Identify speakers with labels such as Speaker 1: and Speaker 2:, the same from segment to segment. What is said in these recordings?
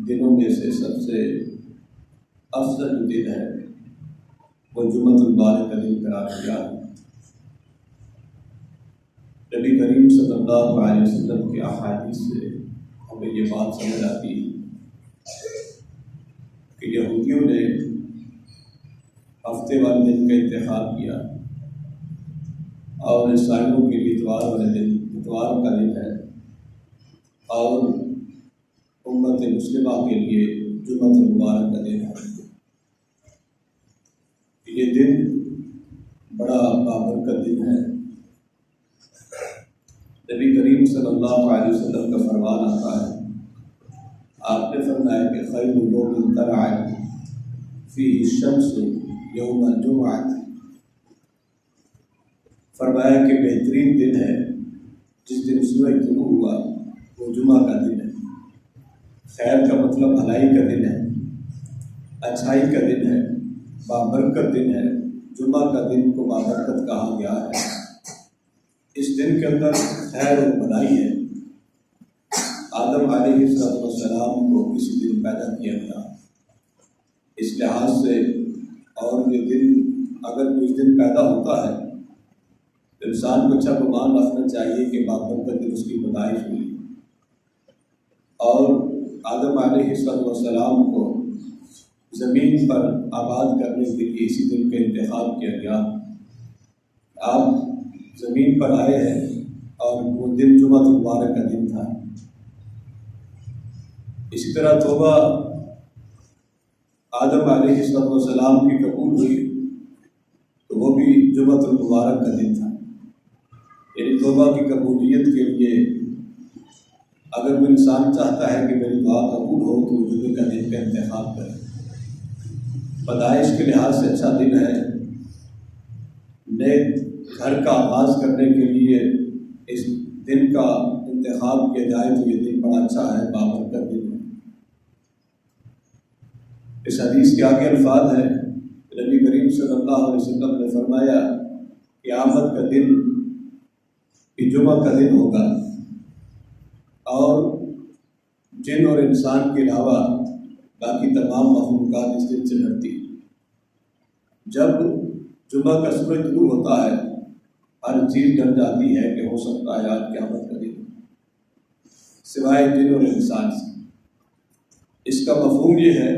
Speaker 1: دنوں میں سے سب سے افضل دن ہے وہ جمعۃ المبارک کا دن قرار دیا۔ نبی کریم صلی اللہ علیہ وسلم کے احادیث سے ہمیں یہ بات سمجھ آتی ہے کہ یہودیوں نے ہفتے والے دن کا انتخاب کیا اور عیسائیوں کے لیے اتوار والے دن اتوار کا دن ہے اور امت مسلمہ کے لیے جمعۃ المبارک کا دن ہے۔ یہ دن بڑا بابرکت دن ہے۔ نبی کریم صلی اللہ علیہ وسلم کا فرمان آتا ہے، آپ نے فرمایا کہ خیر یوم طلعت فیہ الشمس یوم الجمعہ، فرمایا کہ بہترین دن ہے جس دن سورج طلوع ہوا وہ جمعہ کا دن ہے۔ خیر کا مطلب بھلائی کا دن ہے، اچھائی کا دن ہے، بابرکت دن ہے۔ جمعہ کا دن کو بابرکت کہا گیا ہے۔ اس دن کے اندر خیر و بھلائی ہے۔ آدم علیہ السلام کو اسی دن پیدا کیا گیا، اس لحاظ سے اور یہ دن اگر کوئی دن پیدا ہوتا ہے تو انسان کو اچھا گمان رکھنا چاہیے کہ بابرکت دن اس کی پیدائش ہوئی اور آدم علیہ السلام کو زمین پر آباد کرنے کے لیے اسی دن کا انتخاب کیا گیا۔ آپ زمین پر آئے ہیں اور وہ دن جمعۃ المبارک کا دن تھا۔ اسی طرح توبہ آدم علیہ السلام کی قبول ہوئی تو وہ بھی جمعۃ المبارک کا دن تھا۔ یعنی توبہ کی قبولیت کے لیے اگر کوئی انسان چاہتا ہے کہ میری دعا قبول ہو تو جمعے کا دن کا انتخاب کرے۔ پیدائش کے لحاظ سے اچھا دن ہے، نئے گھر کا آغاز کرنے کے لیے اس دن کا انتخاب کیا جائے تو یہ دن بڑا اچھا ہے، بابرکت دن ہے۔ اس حدیث کے آگے الفاظ ہیں، نبی کریم صلی اللہ علیہ وسلم نے فرمایا قیامت کا دن بھی جمعہ کا دن ہوگا اور جن اور انسان کے علاوہ باقی تمام مخلوقات اس دن سے ڈرتی ہیں۔ جب جمعہ کا سورج طلوع ہوتا ہے ہر چیز ڈر جاتی ہے کہ ہو سکتا ہے آج قیامت کا دن، سوائے جن اور انسان سے۔ اس کا مفہوم یہ ہے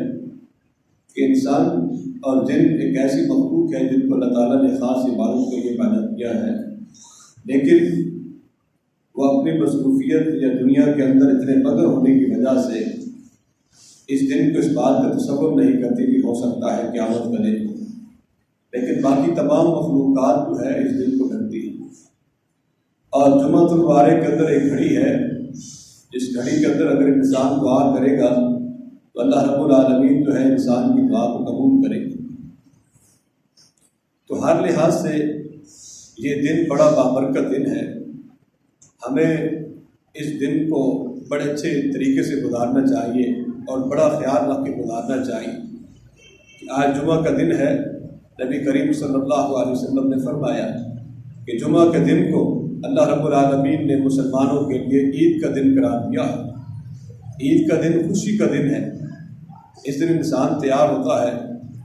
Speaker 1: کہ انسان اور جن ایک ایسی مخلوق ہے جن کو اللہ تعالیٰ نے خاص عبادت کے لیے پیدا کیا ہے، لیکن وہ اپنی مصروفیت یا دنیا کے اندر اتنے مگن ہونے کی وجہ سے اس دن کو اس بات کا تصور نہیں کرتی کہ ہو سکتا ہے قیامت کا دن ہو، لیکن باقی تمام مخلوقات جو ہے اس دن کو ڈرتی ہے۔ اور جمعۃ المبارک کے اندر ایک گھڑی ہے، جس گھڑی کے اندر اگر انسان دعا کرے گا تو اللہ رب العالمین جو ہے انسان کی دعا کو قبول کرے گا۔ تو ہر لحاظ سے یہ دن بڑا بابرکت دن ہے۔ ہمیں اس دن کو بڑے اچھے طریقے سے گزارنا چاہیے اور بڑا خیال رکھ کے گزارنا چاہیے کہ آج جمعہ کا دن ہے۔ نبی کریم صلی اللہ علیہ وسلم نے فرمایا کہ جمعہ کے دن کو اللہ رب العالمین نے مسلمانوں کے لیے عید کا دن قرار دیا۔ عید کا دن خوشی کا دن ہے۔ اس دن انسان تیار ہوتا ہے،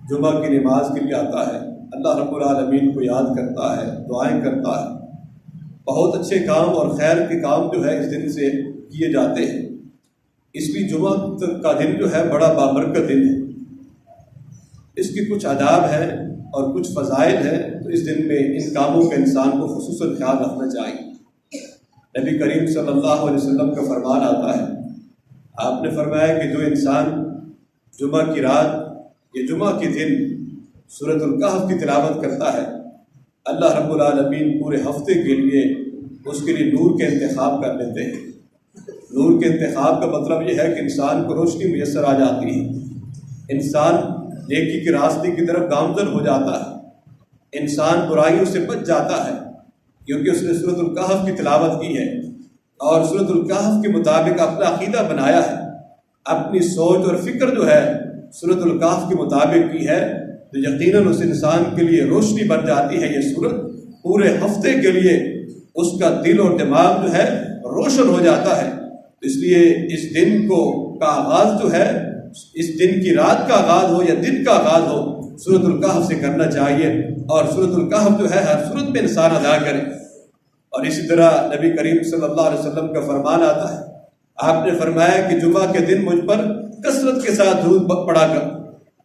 Speaker 1: جمعہ کی نماز کے لیے آتا ہے، اللہ رب العالمین کو یاد کرتا ہے، دعائیں کرتا ہے۔ بہت اچھے کام اور خیر کے کام جو ہے اس دن سے کیے جاتے ہیں۔ اس لیے جمعہ کا دن جو ہے بڑا بابرکت دن ہے۔ اس کی کچھ آداب ہیں اور کچھ فضائل ہیں، تو اس دن میں ان کاموں کا انسان کو خصوصاً خیال رکھنا چاہیے۔ نبی کریم صلی اللہ علیہ وسلم کا فرمان آتا ہے، آپ نے فرمایا کہ جو انسان جمعہ کی رات یا جمعہ کے دن سورۃ الکہف کی تلاوت کرتا ہے، اللہ رب العالمین پورے ہفتے کے لیے اس کے لیے نور کے انتخاب کر لیتے ہیں۔ نور کے انتخاب کا مطلب یہ ہے کہ انسان کو روشنی میسر آ جاتی ہے، انسان نیکی کے راستے کی طرف گامزن ہو جاتا ہے، انسان برائیوں سے بچ جاتا ہے کیونکہ اس نے سورۃ الکہف کی تلاوت کی ہے اور سورۃ الکہف کے مطابق اپنا عقیدہ بنایا ہے، اپنی سوچ اور فکر جو ہے سورۃ الکہف کے مطابق کی ہے، تو یقیناً اس انسان کے لیے روشنی بن جاتی ہے یہ سورت۔ پورے ہفتے کے لیے اس کا دل اور دماغ جو ہے روشن ہو جاتا ہے۔ اس لیے اس دن کو کا آغاز جو ہے اس دن کی رات کا آغاز ہو یا دن کا آغاز ہو سورۃ الکہف سے کرنا چاہیے، اور سورۃ الکہف جو ہے ہر صورت میں انسان ادا کرے۔ اور اسی طرح نبی کریم صلی اللہ علیہ وسلم کا فرمان آتا ہے، آپ نے فرمایا کہ جمعہ کے دن مجھ پر کثرت کے ساتھ درود پڑھا کر،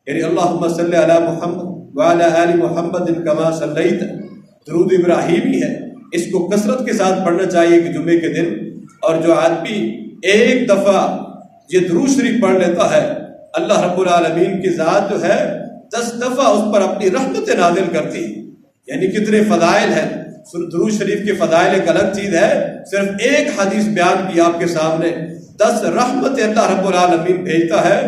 Speaker 1: یعنی اللہم صلی علی محمد وعلی آل محمد کما صلیت، درود ابراہیمی ہے، اس کو کثرت کے ساتھ پڑھنا چاہیے کہ جمعے کے دن۔ اور جو آدمی ایک دفعہ یہ درود شریف پڑھ لیتا ہے، اللہ رب العالمین کی ذات جو ہے 10 دفعہ اس پر اپنی رحمت نازل کرتی ہے۔ یعنی کتنے فضائل ہیں، درود شریف کے فضائل ایک الگ چیز ہے، صرف ایک حدیث بیان کی آپ کے سامنے، 10 رحمت اللہ رب العالمین بھیجتا ہے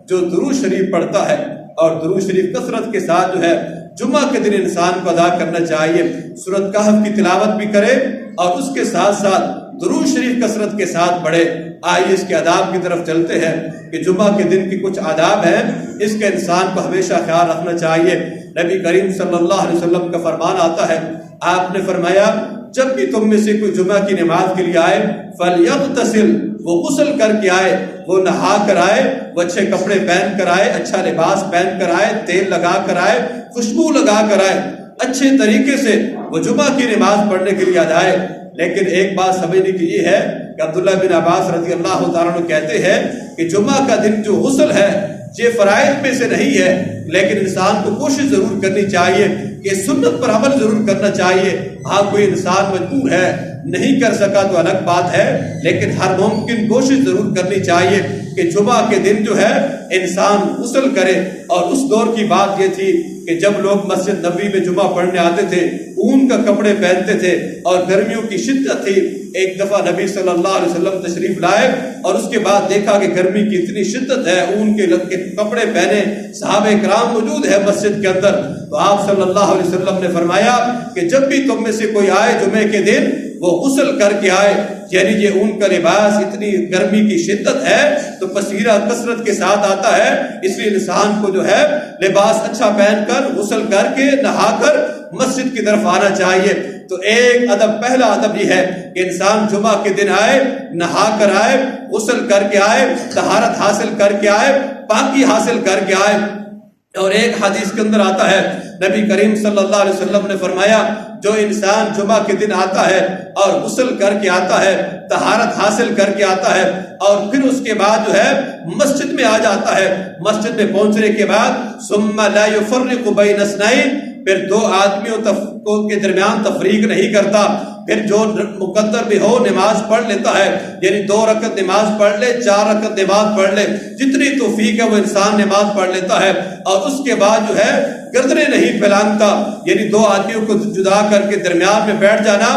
Speaker 1: جو درود شریف پڑھتا ہے۔ اور درود شریف کثرت کے ساتھ جو ہے جمعہ کے دن انسان کو ادا کرنا چاہیے، سورۃ کہف کی تلاوت بھی کرے اور اس کے ساتھ ساتھ درود شریف کثرت کے ساتھ پڑھے۔ آئیے اس کے آداب کی طرف چلتے ہیں کہ جمعہ کے دن کی کچھ آداب ہیں، اس کے انسان کو ہمیشہ خیال رکھنا چاہیے۔ نبی کریم صلی اللہ علیہ وسلم کا فرمان آتا ہے، آپ نے فرمایا جب بھی تم میں سے کوئی جمعہ کی نماز کے لیے آئے فَلْيَغْتَسِلْ، وہ غسل کر کے آئے، وہ نہا کر آئے، وہ اچھے کپڑے پہن کر آئے، اچھا لباس پہن کر آئے، تیل لگا کر آئے، خوشبو لگا کر آئے، اچھے طریقے سے وہ جمعہ کی نماز پڑھنے کے لیے آئے۔ لیکن ایک بات سمجھنے کی یہ ہے کہ عبداللہ بن عباس رضی اللہ تعالیٰ عنہ کہتے ہیں کہ جمعہ کا دن جو غسل ہے یہ فرائض میں سے نہیں ہے، لیکن انسان کو کوشش ضرور کرنی چاہیے کہ سنت پر عمل ضرور کرنا چاہیے۔ ہاں کوئی انسان مجبور ہے، نہیں کر سکا تو الگ بات ہے، لیکن ہر ممکن کوشش ضرور کرنی چاہیے کہ جمعہ کے دن جو ہے انسان غسل کرے۔ اور اس دور کی بات یہ تھی کہ جب لوگ مسجد نبوی میں جمعہ پڑھنے آتے تھے اون کا کپڑے پہنتے تھے اور گرمیوں کی شدت تھی۔ ایک دفعہ نبی صلی اللہ علیہ وسلم تشریف لائے اور اس کے بعد دیکھا کہ گرمی کی اتنی شدت ہے، اون کے کپڑے پہنے صحابہ کرام موجود ہے مسجد کے اندر، تو آپ صلی اللہ علیہ وسلم نے فرمایا کہ جب بھی تم میں سے کوئی آئے جمعے کے دن وہ غسل کر کے آئے، یعنی یہ اون کا لباس اتنی گرمی کی شدت ہے تو پسینہ کثرت کے ساتھ آتا ہے، اس لیے انسان کو جو ہے لباس اچھا پہن کر غسل کر کے نہا کر مسجد کی طرف آنا چاہیے۔ تو ایک ادب، پہلا ادب یہ ہے کہ انسان جمعہ کے دن آئے، نہا کر آئے، غسل کر کے آئے، طہارت حاصل کر کے آئے، پاکی حاصل کر کے آئے۔ اور ایک حدیث کے اندر آتا ہے نبی کریم صلی اللہ علیہ وسلم نے فرمایا جو انسان جمعہ کے دن آتا ہے اور غسل کر کے آتا ہے، طہارت حاصل کر کے آتا ہے اور پھر اس کے بعد جو ہے مسجد میں آ جاتا ہے، مسجد میں پہنچنے کے بعد ثم لا يفرق بین اثنین، پھر دو آدمیوں کے درمیان تفریق نہیں کرتا، پھر جو مقدر بھی ہو نماز پڑھ لیتا ہے، یعنی 2 رکعت نماز پڑھ لے، 4 رکعت نماز پڑھ لے، جتنی توفیق ہے وہ انسان نماز پڑھ لیتا ہے، اور اس کے بعد جو ہے گردنیں نہیں پھیلانتا، یعنی 2 آدمیوں کو جدا کر کے درمیان میں بیٹھ جانا،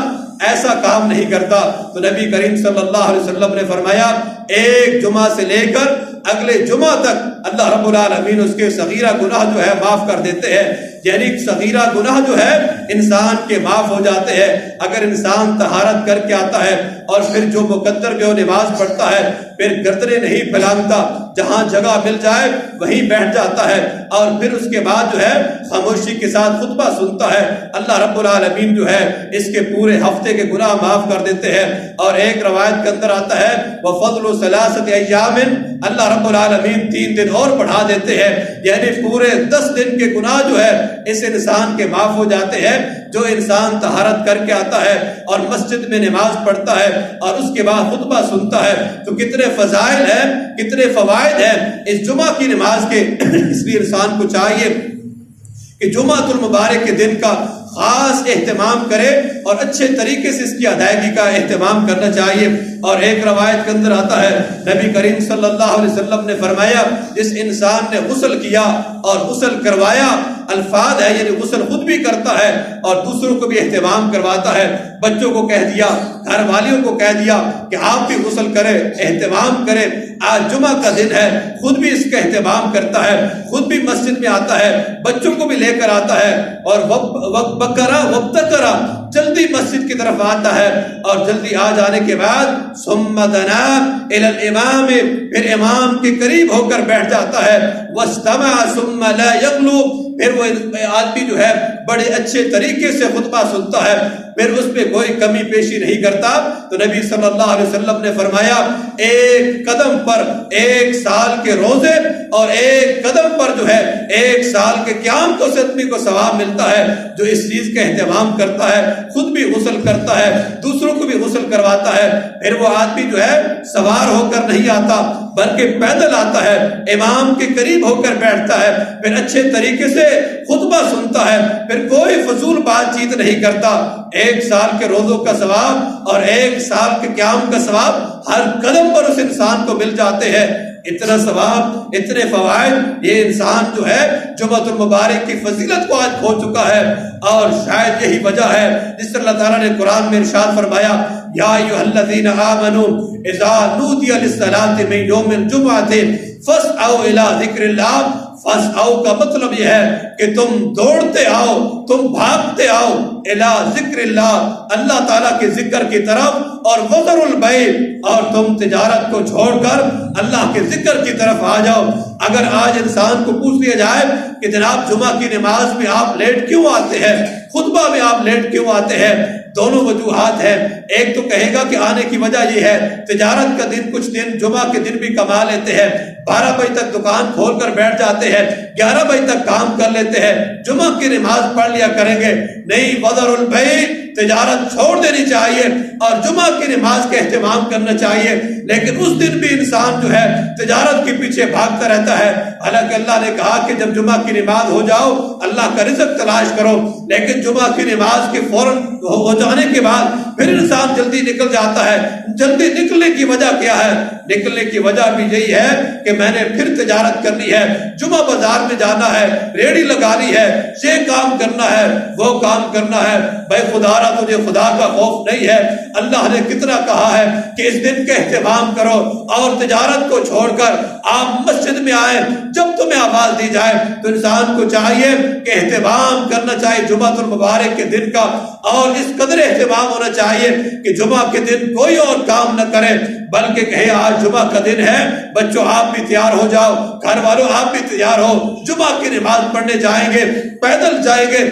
Speaker 1: ایسا کام نہیں کرتا۔ تو نبی کریم صلی اللہ علیہ وسلم نے فرمایا ایک جمعہ سے لے کر اگلے جمعہ تک اللہ رب العالمین اس کے صغیرہ گناہ جو ہے معاف کر دیتے ہیں، یعنی صغیرہ گناہ جو ہے انسان کے معاف ہو جاتے ہیں اگر انسان طہارت کر کے آتا ہے، اور پھر جو مقدر میں وہ نماز پڑھتا ہے پھر گردنیں نہیں پھیلانتا، جہاں جگہ مل جائے وہیں بیٹھ جاتا ہے، اور پھر اس کے بعد جو ہے خاموشی کے ساتھ خطبہ سنتا ہے، اللہ رب العالمین جو ہے اس کے پورے ہفتے کے گناہ معاف کر دیتے ہیں۔ اور ایک روایت کے اندر آتا ہے وَفَضْلُ ثَلَاثَةِ أَيَّامٍ، اللہ رب العالمین 3 دن اور بڑھا دیتے ہیں، یعنی پورے 10 دن کے گناہ جو ہے اس انسان کے معاف ہو جاتے ہیں جو انسان طہارت کر کے آتا ہے اور مسجد میں نماز پڑھتا ہے اور اس کے بعد خطبہ سنتا ہے۔ تو کتنے فضائل ہیں، کتنے فوائد ہیں اس جمعہ کی نماز کے، اس لیے انسان کو چاہیے کہ جمعۃ المبارک کے دن کا خاص اہتمام کرے اور اچھے طریقے سے اس کی ادائیگی کا اہتمام کرنا چاہیے۔ اور ایک روایت کے اندر آتا ہے نبی کریم صلی اللہ علیہ وسلم نے فرمایا جس انسان نے غسل کیا اور غسل کروایا، الفاظ ہے یعنی غسل خود بھی کرتا ہے اور دوسروں کو بھی اہتمام کرواتا ہے، بچوں کو کہہ دیا، گھر والیوں کو کہہ دیا کہ آپ بھی غسل کریں، اہتمام کریں، آج جمعہ کا دن ہے، خود بھی اس کا اہتمام کرتا ہے، خود بھی مسجد میں آتا ہے، بچوں کو بھی لے کر آتا ہے، اور وقت جلدی مسجد کی طرف آتا ہے، اور جلدی آ جانے کے بعد ثم دنا الى الامام، پھر امام کے قریب ہو کر بیٹھ جاتا ہے، واستمع ثم لا يغلو، پھر وہ آدمی جو ہے بڑے اچھے طریقے سے خطبہ سنتا ہے، پھر اس میں کوئی کمی پیشی نہیں کرتا، تو نبی صلی اللہ علیہ وسلم نے فرمایا ایک قدم پر 1 سال کے روزے اور ایک قدم پر جو ہے 1 سال کے قیام کو آدمی کو ثواب ملتا ہے جو اس چیز کا اہتمام کرتا ہے، خود بھی غسل کرتا ہے، دوسروں کو بھی غسل کرواتا ہے۔ پھر وہ آدمی جو ہے سوار ہو کر نہیں آتا بلکہ پیدل آتا ہے، امام کے قریب ہو کر بیٹھتا ہے، پھر اچھے طریقے سے خطبہ سنتا ہے، پھر کوئی فضول بات چیت نہیں کرتا۔ 1 سال کے روزوں کا ثواب اور 1 سال کے قیام کا ثواب ہر قدم پر اس انسان کو مل جاتے ہیں۔ اتنا ثواب، اتنے فوائد، یہ انسان جو ہے جمعۃ المبارک کی فضیلت کو آج کھو چکا ہے، اور شاید یہی وجہ ہے جس سے اللہ تعالیٰ نے قرآن میں ارشاد فرمایا یا ایھا الذین آمنوا اذا نودی للصلاۃ من یوم الجمعۃ فاسعوا الی ذکر اللہ۔ فاسعوا کا مطلب یہ ہے کہ تم دوڑتے آؤ، تم بھاگتے آؤ الی ذکر اللہ، اللہ تعالیٰ کے ذکر کی طرف، اور وذروا البیع، اور تم تجارت کو چھوڑ کر اللہ کے ذکر کی طرف آ جاؤ۔ اگر آج انسان کو پوچھ لیا جائے کہ جناب جمعہ کی نماز میں آپ لیٹ کیوں آتے ہیں، خطبہ میں آپ لیٹ کیوں آتے ہیں، دونوں وجوہات ہیں۔ ایک تو کہے گا کہ آنے کی وجہ یہ ہے تجارت کا دن، کچھ دن جمعہ کے دن بھی کما لیتے ہیں، 12 بجے تک دکان کھول کر بیٹھ جاتے ہیں، 11 بجے تک کام کر لیتے ہیں، جمعہ کی نماز پڑھ لیا کریں گے۔ نہیں، وذروا البیع، تجارت چھوڑ دینی چاہیے اور جمعہ کی نماز کا اہتمام کرنا چاہیے۔ لیکن اس دن بھی انسان جو ہے تجارت کے پیچھے بھاگتا رہتا ہے، حالانکہ اللہ نے کہا کہ جب جمعہ کی نماز ہو جاؤ اللہ کا رزق تلاش کرو، لیکن جمعہ کی نماز کے فوراً ہو جانے کے بعد پھر انسان جلدی نکل جاتا ہے۔ جلدی نکلنے کی وجہ کیا ہے؟ نکلنے کی وجہ بھی یہی ہے کہ میں نے پھر تجارت کرنی ہے، جمعہ بازار میں جانا ہے، ریڑھی لگانی ہے، یہ کام کرنا ہے، وہ کام کرنا ہے۔ بھائی خدا را تجھے خدا کا خوف نہیں ہے؟ اللہ نے کتنا کہا ہے کہ اس دن کا اہتمام کرو اور تجارت کو چھوڑ کر آپ مسجد میں آئے، جب تمہیں آواز دی جائے تو انسان کو چاہیے کہ اہتمام کرنا چاہیے جمعۃ المبارک کے دن کا، اور اس قدر اہتمام ہونا چاہیے کہ جمعہ کے دن کوئی اور کام نہ کرے بلکہ کہے آج جمعہ کا دن ہے، بچوں آپ بھی تیار ہو جاؤ، گھر والوں آپ بھی تیار ہو، جمعہ کی نماز پڑھنے جائیں گے، پیدل جائیں گے،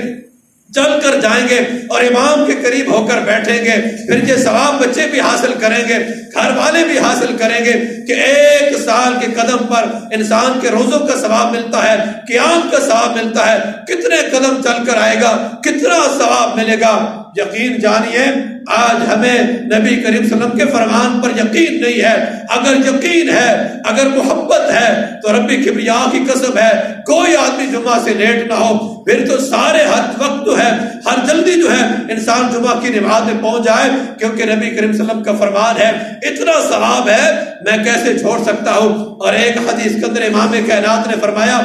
Speaker 1: چل کر جائیں گے اور امام کے قریب ہو کر بیٹھیں گے۔ پھر یہ ثواب بچے بھی حاصل کریں گے، گھر والے بھی حاصل کریں گے کہ 1 سال کے قدم پر انسان کے روزوں کا ثواب ملتا ہے، قیام کا ثواب ملتا ہے، کتنے قدم چل کر آئے گا، کتنا ثواب ملے گا۔ یقین جانیے آج ہمیں نبی کریم صلی اللہ علیہ وسلم کے فرمان پر یقین نہیں ہے۔ اگر یقین ہے، اگر محبت ہے تو رب کبریا کی قسم ہے کوئی آدمی جمعہ سے لیٹ نہ ہو، پھر تو سارے ہر وقت جو ہے ہر جلدی جو ہے انسان جمعہ کی نماز میں پہنچ جائے، کیونکہ نبی کریم صلی اللہ علیہ وسلم کا فرمان ہے اتنا ثواب ہے میں کیسے چھوڑ سکتا ہوں۔ اور ایک حدیث کے اندر امام کائنات نے فرمایا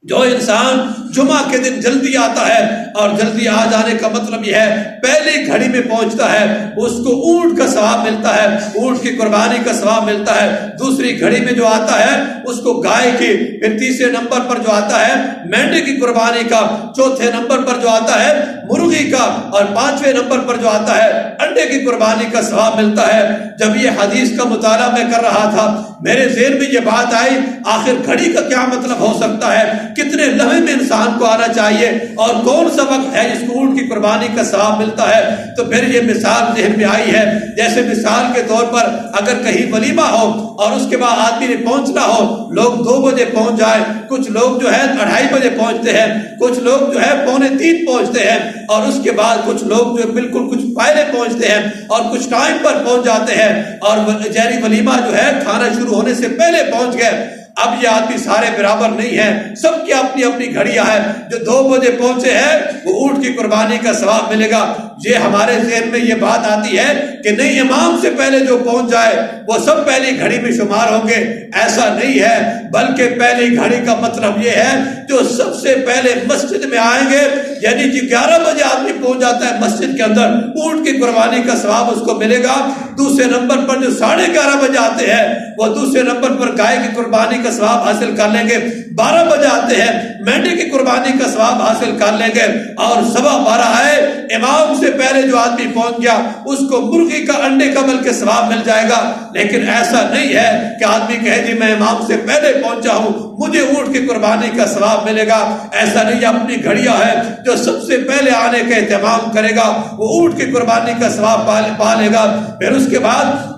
Speaker 1: جو انسان جمعہ کے دن جلدی آتا ہے، اور جلدی آ جانے کا مطلب یہ ہے پہلی گھڑی میں پہنچتا ہے، اس کو اونٹ کا ثواب ملتا ہے، اونٹ کی قربانی کا ثواب ملتا ہے۔ دوسری گھڑی میں جو آتا ہے اس کو گائے کی، پھر تیسرے نمبر پر جو آتا ہے مینڈے کی قربانی کا، چوتھے نمبر پر جو آتا ہے مرغی کا، اور 5ویں نمبر پر جو آتا ہے انڈے کی قربانی کا ثواب ملتا ہے۔ جب یہ حدیث کا مطالعہ میں کر رہا تھا میرے ذہن میں یہ بات آئی آخر گھڑی کا کیا مطلب ہو سکتا ہے، کتنے لمحے میں انسان کو آنا چاہیے، اور کون سا وقت ہے جس کو اونٹ کی قربانی کا ثواب ملتا ہے۔ تو پھر یہ مثال ذہن میں آئی ہے، جیسے مثال کے طور پر اگر کہیں ولیمہ ہو اور اس کے بعد آدمی نے پہنچنا ہو، لوگ 2 بجے پہنچ جائے، کچھ لوگ جو ہے 2:30 بجے پہنچتے ہیں، کچھ لوگ جو ہے 2:45 پہنچتے ہیں، اور اس کے بعد کچھ لوگ جو بالکل کچھ پہلے پہنچتے ہیں اور کچھ ٹائم پر پہنچ جاتے ہیں، اور جہری ولیمہ جو ہے کھانا شروع ہونے سے پہلے پہنچ گئے۔ اب یہ آدمی سارے برابر نہیں ہیں، سب کی اپنی اپنی گھڑیاں ہیں۔ جو 2 بجے پہنچے ہیں وہ اونٹ کی قربانی کا ثواب ملے گا۔ یہ ہمارے ذہن میں یہ بات آتی ہے کہ نہیں امام سے پہلے جو پہنچ جائے وہ سب پہلی گھڑی میں شمار ہوں گے، ایسا نہیں ہے، بلکہ پہلی گھڑی کا مطلب یہ ہے جو سب سے پہلے مسجد میں آئیں گے، یعنی کہ 11 بجے آدمی پہنچ جاتا ہے مسجد کے اندر، اونٹ کی قربانی کا ثواب اس کو ملے گا۔ دوسرے نمبر پر جو 11:30 بجے آتے ہیں وہ دوسرے نمبر پر گائے کی قربانی کا ثواب حاصل کر لیں گے۔ 12 بجے آتے ہیں مینڈے کی قربانی کا ثواب حاصل کر لیں گے، اور 12:15 آئے امام سے پہلے جو آدمی پہنچ گیا اس کو مرغی کا انڈے کا بلکہ ثواب مل جائے گا۔ لیکن ایسا نہیں ہے کہ آدمی کہے جی میں امام سے پہلے پہنچا ہوں مجھے اونٹ کی قربانی کا ثواب ملے گا. ایسا نہیں اپنی گھڑیاں ہے جو سب سے پہلے آنے کا اہتمام کرے گا وہ اونٹ کی قربانی کا ثواب پا لے گا. پھر اس کے بعد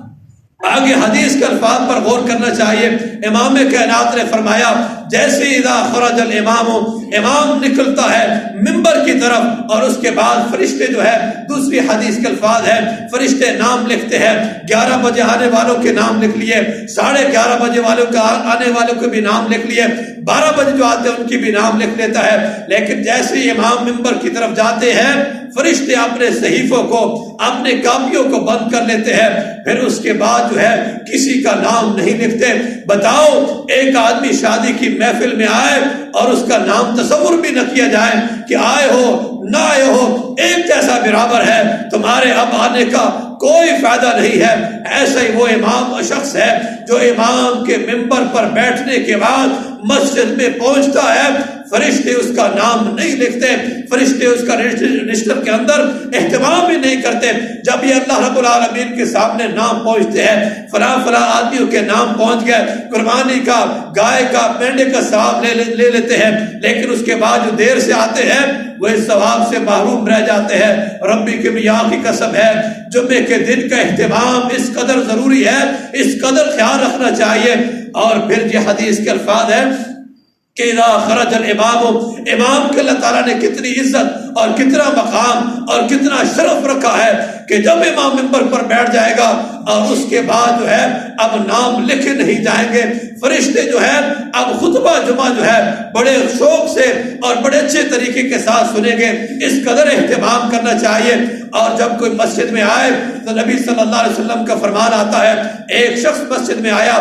Speaker 1: آگے حدیث کے الفاظ پر غور کرنا چاہیے. امام کائنات نے فرمایا جیسے اذا خرج الامام، امام نکلتا ہے منبر کی طرف اور اس کے بعد فرشتے جو ہے، دوسری حدیث کے الفاظ ہے فرشتے نام لکھتے ہیں. 11 بجے آنے والوں کے نام لکھ لیے، 11:30 بجے والوں کے آنے والوں کے بھی نام لکھ لیے، 12 بجے جو آتے ہیں ان کی بھی نام لکھ لیتا ہے. لیکن جیسے ہی امام منبر کی طرف جاتے ہیں فرشتے اپنے صحیفوں کو، اپنے کاپیوں کو بند کر لیتے ہیں. پھر اس کے بعد جو ہے کسی کا نام نہیں لکھتے. بتاؤ ایک آدمی شادی کی محفل میں آئے اور اس کا نام تصور بھی نہ کیا جائے کہ آئے ہو نہ آئے ہو ایک جیسا برابر ہے، تمہارے اب آنے کا کوئی فائدہ نہیں ہے. ایسا ہی وہ امام شخص ہے جو امام کے منبر پر بیٹھنے کے بعد مسجد میں پہنچتا ہے، فرشتے اس کا نام نہیں لکھتے، فرشتے اس کا رجسٹر کے اندر اہتمام بھی نہیں کرتے. جب یہ اللہ رب العالمین کے سامنے نام پہنچتے ہیں، فلاں فلاں آدمیوں کے نام پہنچ گئے، قربانی کا، گائے کا، مینڈے کا ثواب لے لیتے ہیں. لیکن اس کے بعد جو دیر سے آتے ہیں وہ اس ثواب سے محروم رہ جاتے ہیں. ربی کبریاء کی قسم ہے جمعے کے دن کا اہتمام اس قدر ضروری ہے، اس قدر خیال رکھنا چاہیے. اور پھر یہ حدیث کے الفاظ ہے کہ اذا خرج الامام، امام کے اللہ تعالیٰ نے کتنی عزت اور کتنا مقام اور کتنا شرف رکھا ہے کہ جب امام منبر پر بیٹھ جائے گا اور اس کے بعد جو ہے اب نام لکھے نہیں جائیں گے. فرشتے جو ہے اب خطبہ جمعہ جو ہے بڑے شوق سے اور بڑے اچھے طریقے کے ساتھ سنیں گے. اس قدر اہتمام کرنا چاہیے. اور جب کوئی مسجد میں آئے تو نبی صلی اللہ علیہ وسلم کا فرمان آتا ہے، ایک شخص مسجد میں آیا،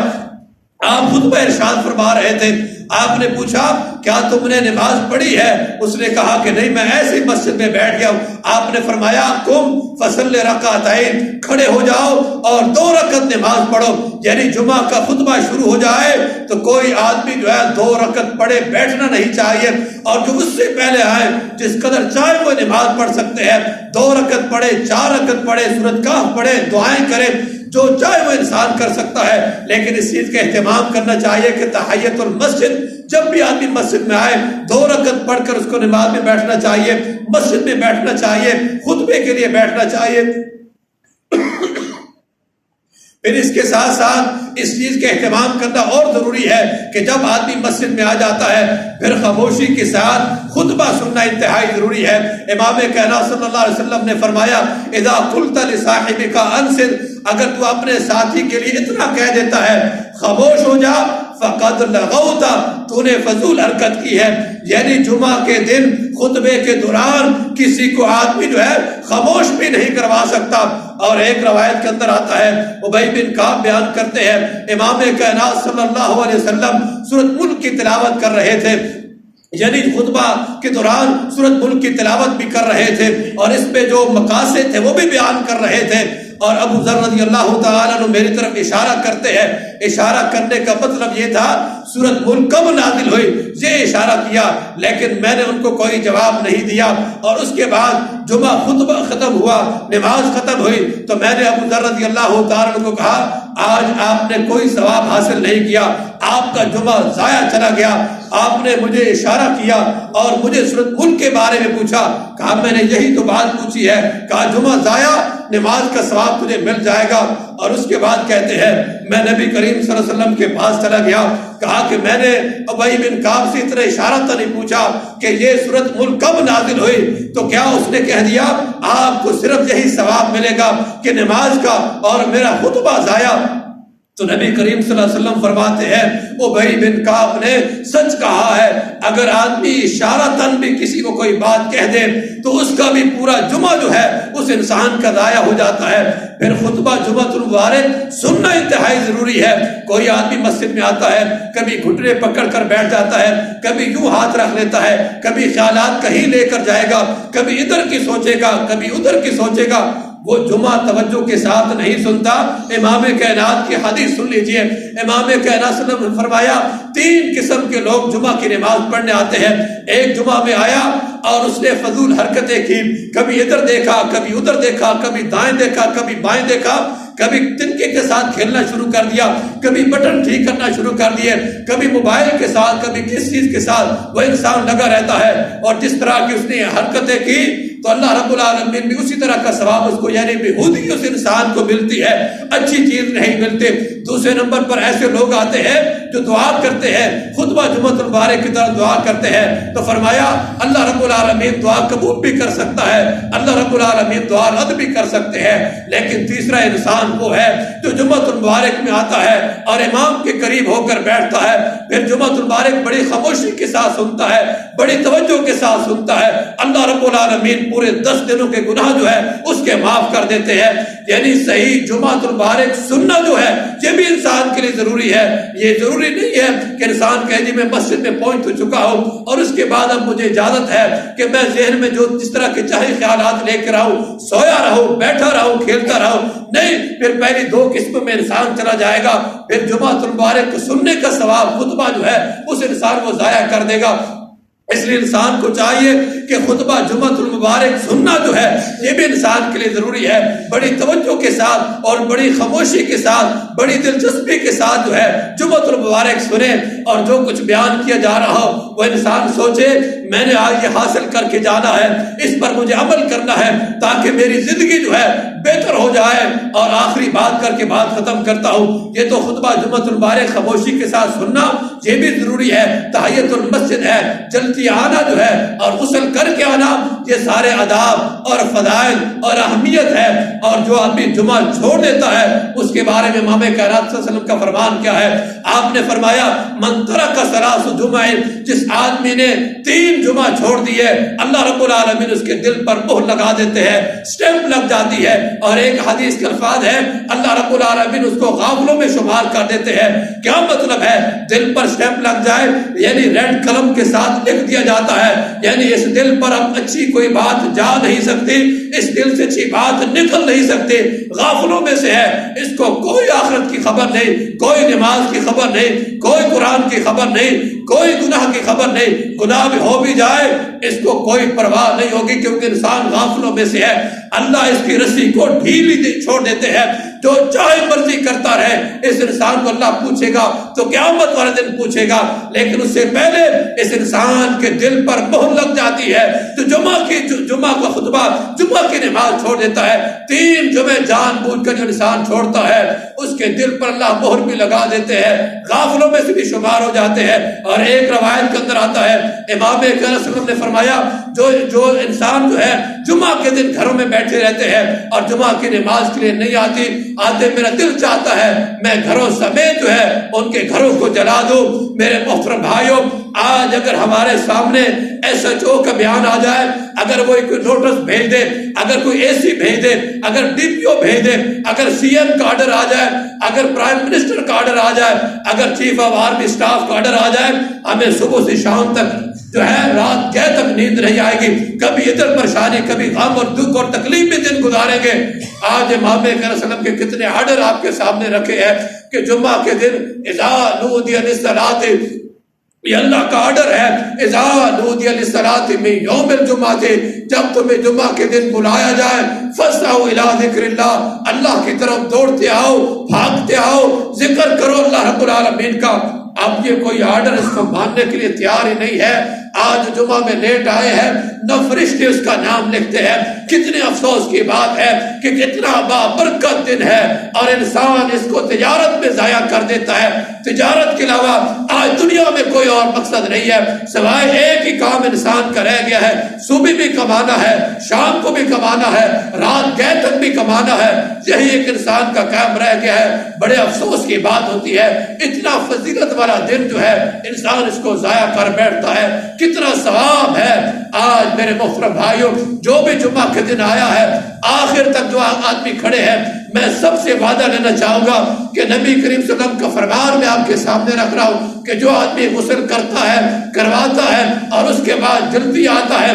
Speaker 1: آپ خطبہ ارشاد فرما رہے تھے، آپ نے پوچھا کیا تم نے نماز پڑھی ہے؟ اس نے کہا کہ نہیں، میں ایسے ہی مسجد میں بیٹھ گیا ہوں. آپ نے فرمایا قم فصلی رکعتین، کھڑے ہو جاؤ اور 2 رکعت نماز پڑھو. یعنی جمعہ کا خطبہ شروع ہو جائے تو کوئی آدمی جو ہے 2 رکعت پڑھے بیٹھنا نہیں چاہیے. اور جو اس سے پہلے آئے جس قدر چاہے وہ نماز پڑھ سکتے ہیں، 2 رکعت پڑھے، 4 رکعت پڑھے، سورۃ کہف پڑھے، دعائیں کرے، جو چاہے وہ انسان کر سکتا ہے. لیکن اس چیز کا اہتمام کرنا چاہیے کہ تحیۃ المسجد، جب بھی آدمی مسجد میں آئے 2 رکعت پڑھ کر اس کو نماز میں بیٹھنا چاہیے، مسجد میں بیٹھنا چاہیے، خطبے کے لیے بیٹھنا چاہیے. پھر اس کے ساتھ ساتھ اس چیز کا اہتمام کرنا اور ضروری ہے کہ جب آدمی مسجد میں آ جاتا ہے پھر خاموشی کے ساتھ خطبہ سننا انتہائی ضروری ہے. امام کائنات صلی اللہ علیہ وسلم نے فرمایا اذا قلت لصاحبک انصت، اگر تو اپنے ساتھی کے لیے اتنا کہہ دیتا ہے خاموش ہو جا، فقد لغوت، تو نے فضول حرکت کی ہے. یعنی جمعہ کے دن خطبے کے دوران کسی کو آدمی جو ہے خاموش بھی نہیں کروا سکتا. اور ایک روایت کے اندر آتا ہے، ابی بن کعب بیان کرتے ہیں امام کائنات صلی اللہ علیہ وسلم سورۃ ملک کی تلاوت کر رہے تھے، یعنی خطبہ کے دوران سورۃ ملک کی تلاوت بھی کر رہے تھے اور اس پہ جو مقاصد تھے وہ بھی بیان کر رہے تھے. اور ابو ذر رضی اللہ تعالیٰ عنہ میری طرف اشارہ کرتے ہیں. اشارہ کرنے کا مطلب یہ تھا سورۃ ملک کب نازل ہوئی، یہ اشارہ کیا، لیکن میں نے ان کو کوئی جواب نہیں دیا. اور اس کے بعد جمعہ خطبہ ختم ہوا، نماز ختم ہوئی، تو میں نے ابو ذر رضی اللہ تعالیٰ عنہ کو کہا آج آپ نے کوئی ثواب حاصل نہیں کیا، آپ کا جمعہ ضائع چلا گیا. آپ نے مجھے اشارہ کیا اور مجھے سورۃ ملک کے بارے میں پوچھا، کہا میں نے یہی تو بات پوچھی ہے، کہا جمعہ ضائع، نماز کا ثواب تجھے مل جائے گا. اور اس کے بعد کہتے ہیں میں نبی کریم صلی اللہ علیہ وسلم کے پاس چلا گیا، کہا کہ میں نے ابی بن کعب سے اتنا اشارہ تو نہیں پوچھا کہ یہ سورۃ ملک کب نازل ہوئی، تو کیا اس نے کہہ دیا آپ کو صرف یہی ثواب ملے گا کہ نماز کا اور میرا خطبہ ضائع؟ تو نبی کریم صلی اللہ علیہ وسلم فرماتے ہیں ابی بن کعب نے سچ کہا ہے. اگر آدمی اشارتاً بھی کسی کو کوئی بات کہہ دے تو اس کا بھی پورا جمعہ جو ہے اس انسان کا ضائع ہو جاتا ہے. پھر خطبہ جمعۃ المبارک سننا انتہائی ضروری ہے. کوئی آدمی مسجد میں آتا ہے، کبھی گھٹنے پکڑ کر بیٹھ جاتا ہے، کبھی یوں ہاتھ رکھ لیتا ہے، کبھی خیالات کہیں لے کر جائے گا، کبھی ادھر کی سوچے گا، کبھی ادھر کی سوچے گا، وہ جمعہ توجہ کے ساتھ نہیں سنتا. امام کائنات کی حدیث سن لیجئے. امام کائنات صلی اللہ علیہ وسلم نے فرمایا 3 قسم کے لوگ جمعہ کی نماز پڑھنے آتے ہیں. ایک جمعہ میں آیا اور اس نے فضول حرکتیں کی، کبھی ادھر دیکھا، کبھی ادھر دیکھا، کبھی دائیں دیکھا، کبھی بائیں دیکھا، کبھی تنکے کے ساتھ کھیلنا شروع کر دیا، کبھی بٹن ٹھیک کرنا شروع کر دیے، کبھی موبائل کے ساتھ، کبھی کس چیز کے ساتھ وہ انسان لگا رہتا ہے، اور جس طرح کی اس نے حرکتیں کی تو اللہ رب العالمین بھی اسی طرح کا ثواب اس کو، یعنی بےہودگی اس انسان کو ملتی ہے، اچھی چیز نہیں ملتی۔ دوسرے نمبر پر ایسے لوگ آتے ہیں جو دعا کرتے ہیں، خطبہ جمعۃ المبارک کی طرح دعا کرتے ہیں، تو فرمایا اللہ رب العالمین دعا قبول بھی کر سکتا ہے، اللہ رب العالمین دعا رد بھی کر سکتے ہیں، لیکن تیسرا انسان وہ ہے جو جمعۃ المبارک میں آتا ہے اور امام کے قریب ہو کر بیٹھتا ہے، پھر جمعۃ المبارک بڑی خاموشی کے ساتھ سنتا ہے، بڑی توجہ کے ساتھ سنتا ہے، اللہ رب العالمین پورے 10 دنوں کے گناہ جو ہے اس کے معاف کر دیتے ہیں۔ یعنی صحیح جمعۃ المبارک سننا جو ہے یہ بھی انسان کے لیے ضروری ہے۔ یہ ضروری نہیں ہے کہ انسان کہے جی میں مسجد میں پہنچ تو چکا ہوں اور اس کے بعد اب مجھے اجازت ہے کہ میں ذہن میں جو جس طرح کے چاہے خیالات لے کر آؤں، سویا رہوں، بیٹھا رہوں، کھیلتا رہوں۔ نہیں، پھر پہلی 2 قسم میں انسان چلا جائے گا، پھر جمعۃ المبارک کو سننے کا ثواب خطبہ جو ہے اس انسان کو ضائع کر دے گا۔ اس لیے انسان کو چاہیے کہ خطبہ جمعۃ المبارک سننا جو ہے یہ بھی انسان کے لیے ضروری ہے، بڑی توجہ کے ساتھ اور بڑی خاموشی کے ساتھ، بڑی دلچسپی کے ساتھ جو ہے جمعۃ المبارک سنے، اور جو کچھ بیان کیا جا رہا ہو وہ انسان سوچے میں نے آج یہ حاصل کر کے جانا ہے، اس پر مجھے عمل کرنا ہے تاکہ میری زندگی جو ہے بہتر ہو جائے۔ اور آخری بات کر کے بات ختم کرتا ہوں، یہ تو خطبہ جمعۃ المبارک خاموشی کے ساتھ سننا یہ بھی ضروری ہے، تحیۃ المسجد ہے، جلدی آنا جو ہے اور غسل کر کے آنا، یہ سارے آداب اور فضائل اور اہمیت ہے۔ اور جو آدمی جمعہ چھوڑ دیتا ہے اس کے بارے میں امام کائنات صلی اللہ علیہ وسلم کا فرمان کیا ہے؟ آپ نے فرمایا من ترک ثلاث جمع، جس آدمی نے 3 جمعہ چھوڑ دیے اللہ رب العالمین اس کے دل پر مہر لگا دیتے ہیں، سٹیمپ لگ جاتی ہے۔ اور ایک حدیث کے الفاظ ہے اللہ رب العالمین اس کو غافلوں میں شمار کر دیتے ہیں۔ کیا مطلب ہے؟ دل پر سٹیمپ لگ جائے یعنی ریڈ قلم کے ساتھ لکھ دیا جاتا ہے، یعنی اس دل پر اب اچھی کوئی بات جا نہیں سکتی، اس دل سے اچھی بات نکل نہیں سکتی، غافلوں میں سے ہے، اس کو کوئی آخرت کی خبر نہیں، کوئی نماز کی خبر نہیں، کوئی قرآن کی خبر نہیں، کوئی گناہ کی خبر نہیں، گناہ بھی ہو بھی جائے اس کو کوئی پرواہ نہیں ہوگی، کیونکہ انسان غافلوں میں سے ہے۔ اللہ اس کی رسی کو ڈھیلی چھوڑ دیتے ہیں، جو چاہے مرضی کرتا رہے، اس انسان کو اللہ پوچھے گا تو قیامت والے دن پوچھے گا، لیکن اس سے پہلے اس انسان کے دل پر مہر لگ جاتی ہے۔ تو جمعہ کا خطبہ، جمعہ کی نماز چھوڑ دیتا ہے، 3 جمعے جان بوجھ کر جو انسان چھوڑتا ہے اس کے دل پر اللہ مہر بھی لگا دیتے ہیں، غافلوں میں سے بھی شمار ہو جاتے ہیں۔ اور ایک روایت کے اندر آتا ہے امام صلی اللہ علیہ وسلم نے فرمایا جو انسان جو ہے جمعہ کے دن گھروں میں بیٹھے رہتے ہیں اور جمعہ کی نماز کے لیے نہیں آتے، میرا دل چاہتا ہے میں گھروں سمیت جو ہے ان کے گھروں کو جلا دوں۔ میرے محترم بھائیوں، آج اگر ہمارے سامنے ایس ایچ او کا بیان آ جائے، اگر وہ کوئی نوٹس بھیج دے، اگر کوئی اے سی بھیج دے، اگر ڈی پی او بھیج دے، اگر سی ایم کا آرڈر آ جائے، اگر پرائم منسٹر کا آرڈر آ جائے، اگر چیف آف آرمی اسٹاف کا آرڈر آ جائے، ہمیں صبح سے شام تک جو ہے رات گئے تک نیند نہیں آئے گی، کبھی ادھر پریشانی، کبھی غم اور دکھ اور تکلیف میں دن گزاریں گے۔ آج امام صلی اللہ علیہ وسلم کے کتنے آرڈر آپ کے سامنے رکھے ہیں کہ جمعہ کے دن اذا نودی للصلاۃ، یہ اللہ کا آرڈر ہے، اذا نودی للصلاۃ من یوم الجمعہ، جب تمہیں جمعہ کے دن بلایا جائے فاسعوا الی ذکر اللہ، اللہ کی طرف دوڑتے آؤ، بھاگتے آؤ، ذکر کرو اللہ رب العالمین کا۔ اب یہ کوئی آرڈر اس کو ماننے کے لیے تیار ہی نہیں ہے۔ آج جمعہ میں لیٹ آئے ہیں، نہ فرشتے اس کا نام لکھتے ہیں۔ کتنے افسوس کی بات ہے کہ کتنا بابرکت دن ہے اور انسان اس کو تجارت میں ضائع کر دیتا ہے۔ تجارت کے علاوہ آج دنیا میں کوئی اور مقصد نہیں ہے سوائے ایک ہی کام انسان کا رہ گیا ہے، صبح بھی کمانا ہے، شام کو بھی کمانا ہے، رات گئے تک بھی کمانا ہے، یہی ایک انسان کا کام رہ گیا ہے۔ بڑے افسوس کی بات ہوتی ہے اتنا فضیلت والا دن جو ہے انسان اس کو ضائع کر بیٹھتا ہے، کتنا ثواب ہے۔ آج میرے محترم بھائیوں، جو بھی جمعہ کے دن آیا ہے، آخر تک جو آدمی کھڑے ہیں، میں سب سے وعدہ لینا چاہوں گا کہ نبی کریم صلی اللہ علیہ وسلم کا فرمان میں آپ کے سامنے رکھ رہا ہوں کہ جو آدمی غسل کرتا ہے، کرواتا ہے اور اس کے بعد جلدی آتا ہے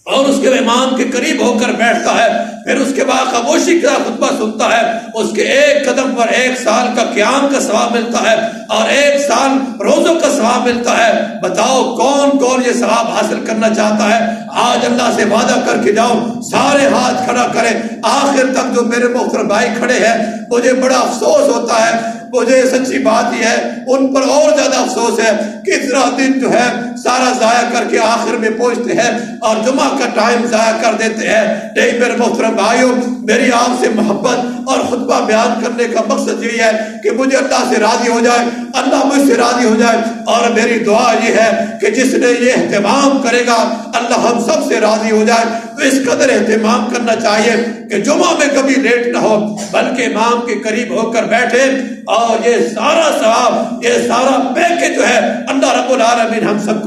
Speaker 1: اور اس کے امام کے قریب ہو کر بیٹھتا ہے، پھر اس کے بعد خاموشی کا خطبہ سنتا ہے، اس کے ایک قدم پر 1 سال کا قیام کا ثواب ملتا ہے اور 1 سال روزوں کا ثواب ملتا ہے۔ بتاؤ کون کون یہ ثواب حاصل کرنا چاہتا ہے؟ آج اللہ سے وعدہ کر کے جاؤ، سارے ہاتھ کھڑا کریں۔ آخر تک جو میرے محترم بھائی کھڑے ہیں، مجھے بڑا افسوس ہوتا ہے، مجھے سچی بات یہ ہے ان پر اور زیادہ افسوس ہے کہ اتنا دن جو ہے سارا ضائع کر کے آخر میں پہنچتے ہیں اور جمعہ کا ٹائم ضائع کر دیتے ہیں۔ نہیں میرے محترم بھائیوں، میری آپ سے محبت اور خطبہ بیان کرنے کا مقصد یہی ہے کہ مجھے اللہ سے راضی ہو جائے، اللہ مجھ سے راضی ہو جائے، اور میری دعا یہ ہے کہ جس نے یہ اہتمام کرے گا اللہ ہم سب سے راضی ہو جائے۔ تو اس قدر اہتمام کرنا چاہیے کہ جمعہ میں کبھی لیٹ نہ ہو، بلکہ امام کے قریب ہو کر بیٹھے، اور یہ سارا ثواب، یہ سارا پیکج جو ہے اللہ رب العالمین ہم سب کو